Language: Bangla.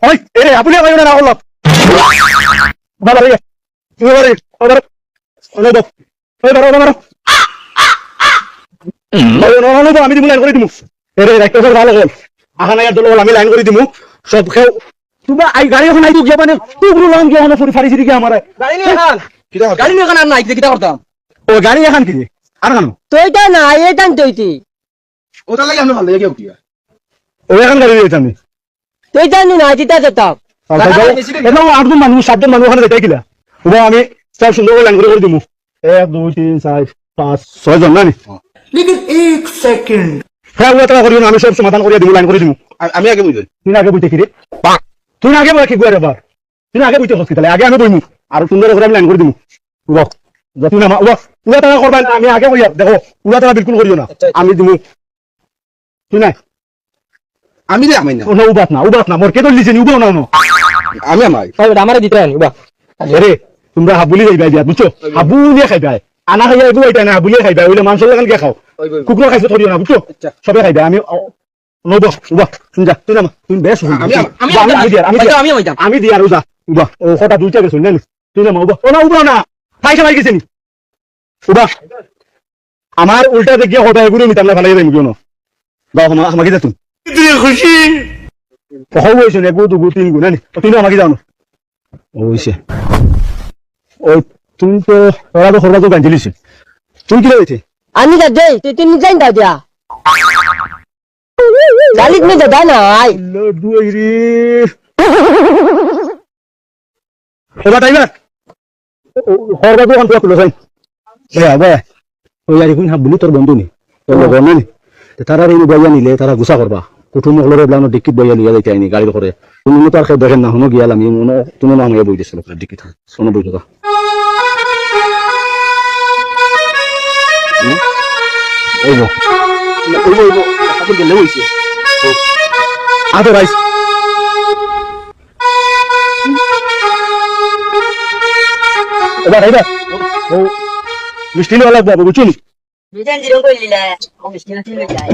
ওই এরে আপনি আমায় না হলো ভালো লাগে এবারে ওরে ওরে দাও ওই বারো বারো আমি দিমু লাইন করে দিমু এরে একটা ভালো হল আহানা এর দল আমি লাইন করে দিমু সব খেও তোমরা আই গাড়ি এখন আইতো গিয়া মানে তুগুলো লাম গিয়া না ফুরি ফারি সিরি গিয়া আমারে গাড়ি নিয়ে খান কিটা গাড়ি নিয়ে খান আর নাই কিটা করতাম ও গাড়ি এখন কি আর কেন তোইটা না এইটান তোইতি ওটা লাগে আমি ভালো লাগে কি ও এখন গাড়ি নিয়ে আমি তোইটা না জিতা যেতাম এটা আটজন মানুষ সাতজন মানুষ ওখানে যেতে কিলা ওবা আমি সব সুন্দর করে লাইন করে দিমু 1 2 3 4 5 6 জন না নি लेकिन एक सेकंड হ্যাঁ ওটা করিও না আমি সব সমাধান করে দিমু লাইন করে দিমু আমি আগে বুঝই তুই আগে বুঝতে কি রে তুই আগে বল কি করে আবার তুই আগে বুঝতে হসপিটালে আগে আমি বইমু আর সুন্দর করে আমি লাইন করে দিমু ওবা যত না ওবা পুরা টাকা করবা না আমি আগে কইয়া দেখো পুরা টাকা বিলকুল করিও না আমি দিমু তুই না আমি রে আমি না ও উবাত না মোর কে দলিছে নি উবাও না আমি আমাই আমারে দিতে আনি বা আরে তোমরা হাবুলি যাইবা দিয়া বুঝছো হাবুলি খাইবা আনা খাইয়া এগু আইতা না হাবুলি খাইবা ওইলে মাংস লাগান কে খাও কুকুর খাইছো ধরিও না বুঝছো সবে খাইবা আমি নব উবা তুই যা তুই না তুই বেশ আমি দিয়া রোজা উবা ও কথা দুইটা গেছ না তুই না উবা ও না উবা না পয়সা পাই গেছেন উবা আমার উল্টা দেখিয়া হটা এগুলো নিতাম না ভালো যাই মুগিও না দাও আমাকে যা তুই खुशी কখন হইছে না গো দুগু তিন গু না তুই না আমাকে যাও না ওইছে ওই তুমি তো ওরা তো খরবা তো গাঞ্জিলিস তুমি কি হইছে আমি যা দেই তুই তিন যাই দা দিয়া গালিত নে দাদা নাই লডু রে এবার টাইগার খরবা তো কোন তো যাই বে ওই আর কোন হাবলি তোর বন্ধু নি তোর লগর নি তারা রে বইয়া নিলে তারা গুসা করবা কুটুম হলরে ব্লানো ডিকিট বইয়া লিয়া যাইতে আইনি গাড়ি করে তুমি তো আর দেখেন না হনো গিয়ালাম আমি মনে তুমি না আমি বই দিছিল ডিকিট শোনো বই দাও ওইবো আপনি গেলে হইছে আদে রাইস এবার ও মিষ্টি নিয়ে লাগবে বুঝছো নি মিজান জিরো কইলিলা ও মিষ্টি না তিন যায়